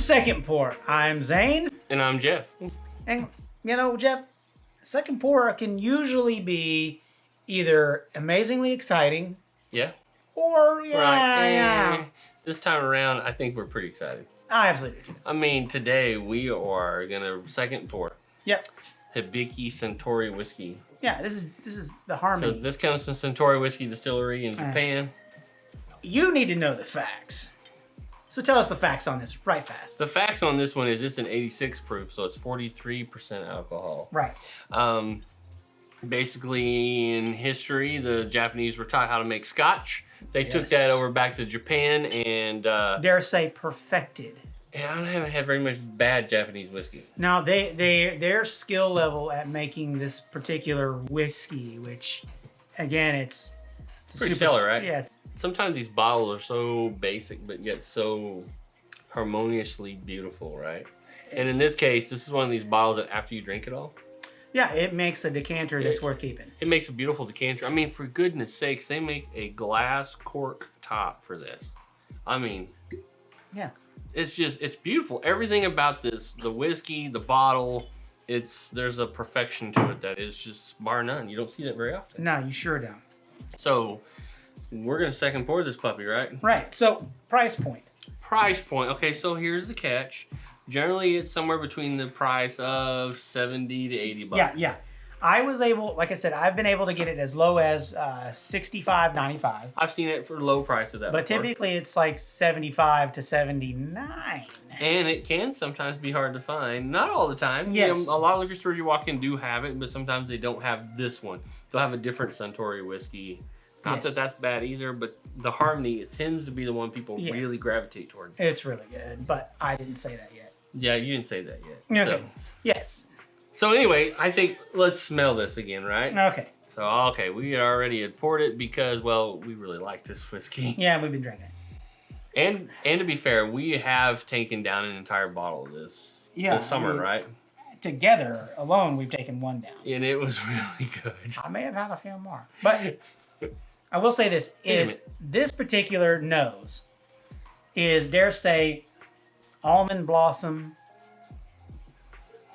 Second Pour. I'm Zane. And I'm Jeff. And, you know, Jeff, second pour can usually be either amazingly exciting Yeah. or, Right. This time around, I think we're pretty excited. I absolutely do. I mean, today we are going to second pour Yep. Hibiki Suntory whiskey. Yeah, this is the Harmony. So this comes from Suntory Whiskey Distillery in Japan. You need to know the facts. So tell us the facts on this right fast. The facts on this one is it's an 86 proof, so it's 43% alcohol. Right. Basically, in history, the Japanese were taught how to make scotch. They took that over back to Japan and... dare say perfected. Yeah, I haven't had very much bad Japanese whiskey. Now, their skill level at making this particular whiskey, which, again, it's pretty stellar, right? Yeah. Sometimes these bottles are so basic, but yet so harmoniously beautiful, right? And in this case, this is one of these bottles that after you drink it all, yeah, it makes a decanter that's worth keeping. it makes a beautiful decanter. I mean, for goodness sakes, they make a glass cork top for this. I mean, yeah, it's beautiful. Everything about this, the whiskey, the bottle, there's a perfection to it that is just bar none. You don't see that very often. No, you sure don't. So we're gonna second pour this puppy, right? Right. So price point. Price point. Okay, so here's the catch. Generally, it's somewhere between the price of 70 to 80 bucks. Yeah. I was able, like I said, I've been able to get it as low as $65.95. I've seen it for low price of that But before. typically it's like $75 to $79. And it can sometimes be hard to find. Not all the time. Yes. You know, a lot of liquor stores you walk in do have it, but sometimes they don't have this one. They'll have a different Suntory whiskey. Not that that's bad either, but the Harmony, it tends to be the one people really gravitate towards. It's really good, but I didn't say that yet. Yeah, you didn't say that yet. Okay. So, Yes. so anyway, I think let's smell this again, right? Okay. So, okay, we already had poured it because, well, we really like this whiskey. Yeah, we've been drinking it. And to be fair, we have taken down an entire bottle of this this summer, right? Together, alone, we've taken one down. And it was really good. I may have had a few more. But I will say this, this particular nose is, dare say, almond blossom.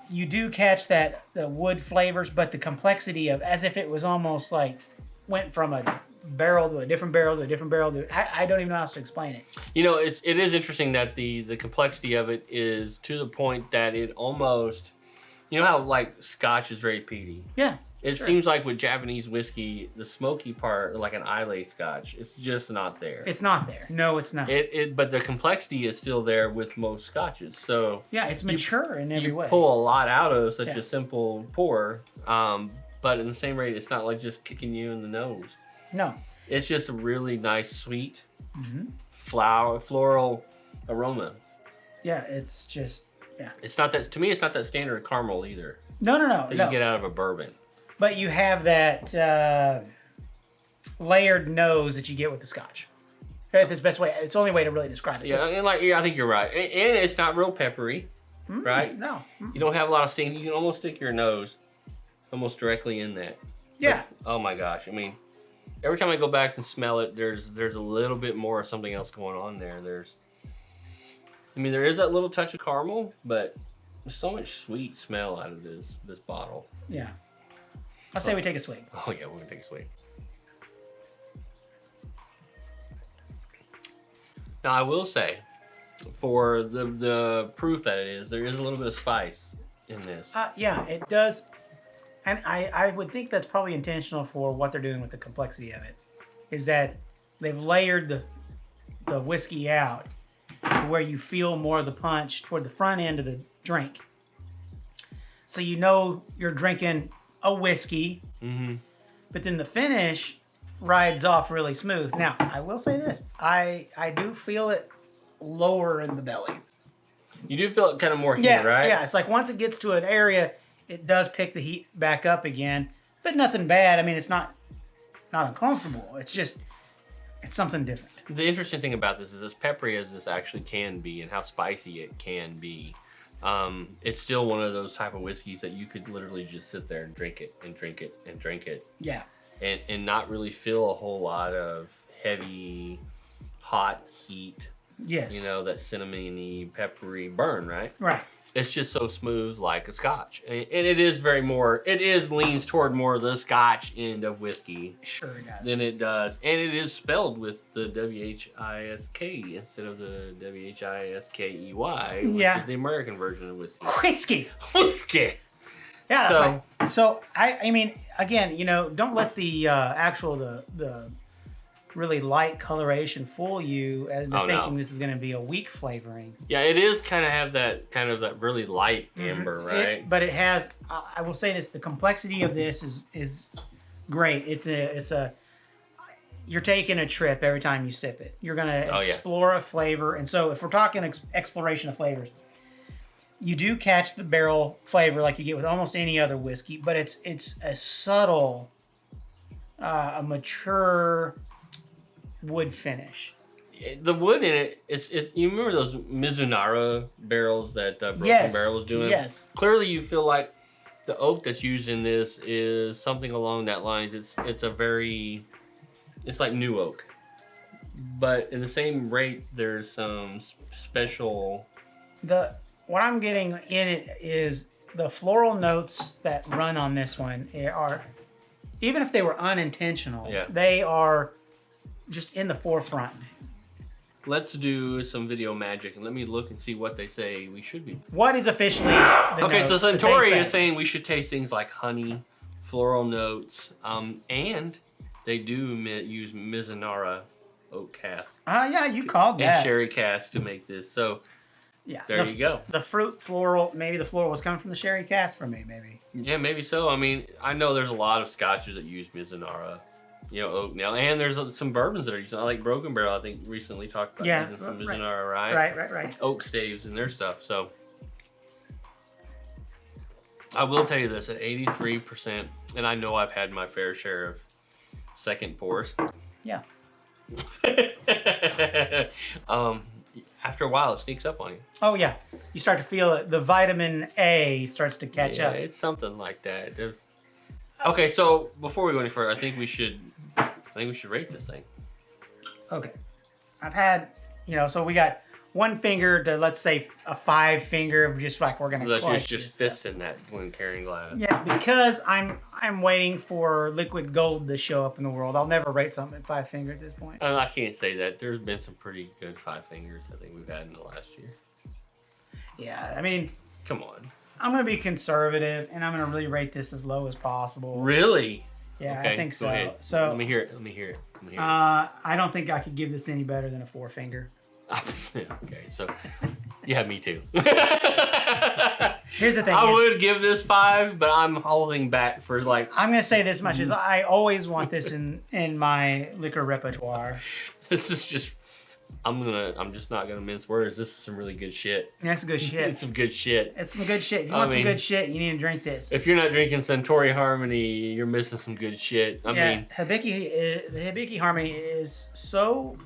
You do catch the wood flavors, but the complexity of, as if it was almost like, went from a barrel to a different barrel to a different barrel. I don't even know how else to explain it. You know, it is interesting that the complexity of it is to the point that it almost, you know how like Scotch is very peaty? Yeah. It seems like with Japanese whiskey, the smoky part, like an Islay Scotch, it's just not there. It's not there. No, it's not. But the complexity is still there with most Scotches. So yeah, it's mature in every way. You pull a lot out of such a simple pour, but in the same rate, it's not like just kicking you in the nose. No. It's just a really nice, sweet, floral aroma. Yeah, it's just, yeah. It's not that, to me, it's not that standard caramel either. No. That you get out of a bourbon. But you have that layered nose that you get with the Scotch. That's the best way. It's the only way to really describe it. Yeah, and I think you're right. And it's not real peppery, right? No. You don't have a lot of steam. You can almost stick your nose almost directly in that. Yeah. But, oh my gosh. I mean, every time I go back and smell it, there's a little bit more of something else going on there. There is that little touch of caramel, but there's so much sweet smell out of this bottle. Yeah. I'll say we take a swig. Oh yeah, we're gonna take a swig. Now I will say, for the proof that it is, there is a little bit of spice in this. Yeah, it does. And I would think that's probably intentional for what they're doing with the complexity of it. Is that they've layered the whiskey out to where you feel more of the punch toward the front end of the drink. So you know you're drinking a whiskey, but then the finish rides off really smooth. Now, I will say this. I do feel it lower in the belly. You do feel it kind of more heat, right? Yeah, it's like once it gets to an area, it does pick the heat back up again, but nothing bad. I mean, it's not uncomfortable. It's just, it's something different. The interesting thing about this is as peppery as this actually can be and how spicy it can be, it's still one of those type of whiskeys that you could literally just sit there and drink it and drink it and drink it. Yeah. And not really feel a whole lot of heavy, hot heat Yes. You know, that cinnamony, peppery burn, right? Right. It's just so smooth like a Scotch. And it is leans toward more the Scotch end of whiskey. Sure it does. Than it does. And it is spelled with the W-H-I-S-K instead of the W-H-I-S-K-E-Y, which is the American version of whiskey. Whiskey. Whiskey. Yeah, that's right. So, I mean, again, you know, don't let the the really light coloration fool you into thinking this is going to be a weak flavoring. Yeah, it is kind of that really light amber, right? But it has, I will say this, the complexity of this is great. It's a you're taking a trip every time you sip it. You're going to explore a flavor. And so if we're talking exploration of flavors, you do catch the barrel flavor like you get with almost any other whiskey, but it's a subtle, a mature wood finish. The wood in it, it's you remember those mizunara barrels that Broken Barrel was doing? Yes. Clearly you feel like the oak that's used in this is something along that lines. It's like new oak. But in the same rate, there's some special... What I'm getting in it is the floral notes that run on this one are, even if they were unintentional, they are just in the forefront. Let's do some video magic and let me look and see what they say we should be. What is officially the Okay, so notes that Suntory they is say? saying we should taste things like honey, floral notes, and they do use mizunara oak casks. Yeah, you called that. And sherry casks to make this. So yeah, there you go. The fruit floral, maybe the floral was coming from the sherry cask for me, maybe. Yeah, maybe so. I mean, I know there's a lot of scotches that use mizunara, oak now, and there's some bourbons that are using. I like Broken Barrel. I think recently talked about using some mizunara, right? Right. Oak staves and their stuff. So I will tell you this: at 83%, and I know I've had my fair share of second pours. Yeah. After a while, it sneaks up on you. Oh yeah, you start to feel it. The vitamin A starts to catch up. Yeah, it's something like that. Okay, so before we go any further, I think we should rate this thing. Okay, I've had, so we got one finger to, let's say, a 5 finger, just like we're gonna clutch just fist in that when carrying glass. Yeah, because I'm waiting for liquid gold to show up in the world. I'll never rate something at 5 finger at this point. I can't say that. There's been some pretty good 5 fingers I think we've had in the last year. Yeah, I mean, come on. I'm gonna be conservative, and I'm gonna really rate this as low as possible. Really? Yeah, okay, I think so. Ahead. So let me hear it. I don't think I could give this any better than a 4 finger. Okay, so yeah, me too. Here's the thing. I would give this 5, but I'm holding back for like. I'm gonna say this much: is I always want this in my liquor repertoire. This is just. I'm just not gonna mince words. This is some really good shit. That's good shit. It's some good shit. It's some good shit. If you want some good shit, you need to drink this. If you're not drinking Suntory Harmony, you're missing some good shit. I mean, the Hibiki Harmony is so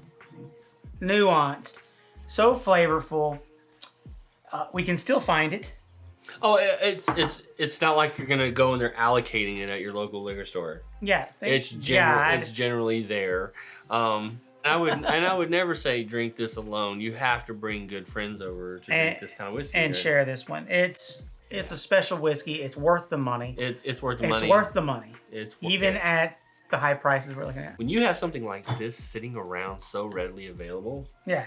nuanced, so flavorful. We can still find it. Oh, it's not like you're gonna go and they're allocating it at your local liquor store. Yeah, it's generally there. I would never say drink this alone. You have to bring good friends over to drink this kind of whiskey and share this one. It's a special whiskey. It's worth the money. It's worth the money. It's worth the money. It's even at the high prices we're looking at. When you have something like this sitting around so readily available. Yeah.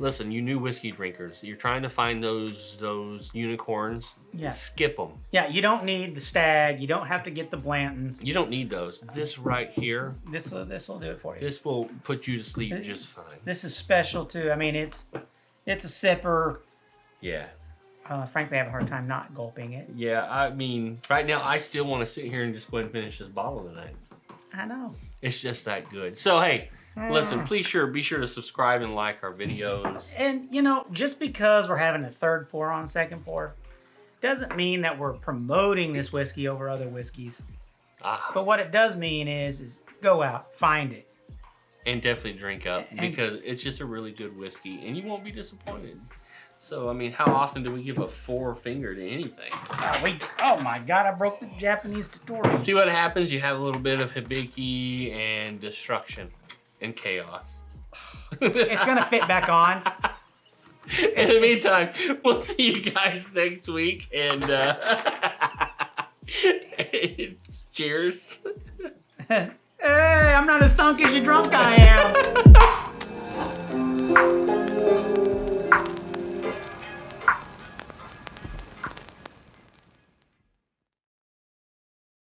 Listen, you new whiskey drinkers, you're trying to find those unicorns. Yeah. Skip them. Yeah, you don't need the Stag. You don't have to get the Blantons. You don't need those. This right here. This will do it for you. This will put you to sleep just fine. This is special too. I mean, it's a sipper. Yeah. Frankly, I have a hard time not gulping it. Yeah, I mean, right now I still want to sit here and just go ahead and finish this bottle tonight. I know. It's just that good. So hey. Listen, be sure to subscribe and like our videos. And, just because we're having a third pour on second pour doesn't mean that we're promoting this whiskey over other whiskeys. But what it does mean is go out, find it. And definitely drink up because it's just a really good whiskey and you won't be disappointed. So, I mean, how often do we give a 4 finger to anything? Oh my God, I broke the Japanese Suntory. See what happens? You have a little bit of Hibiki and destruction. And chaos. It's gonna fit back on. In the meantime, we'll see you guys next week, and cheers. Hey, I'm not as stunk as you drunk I am.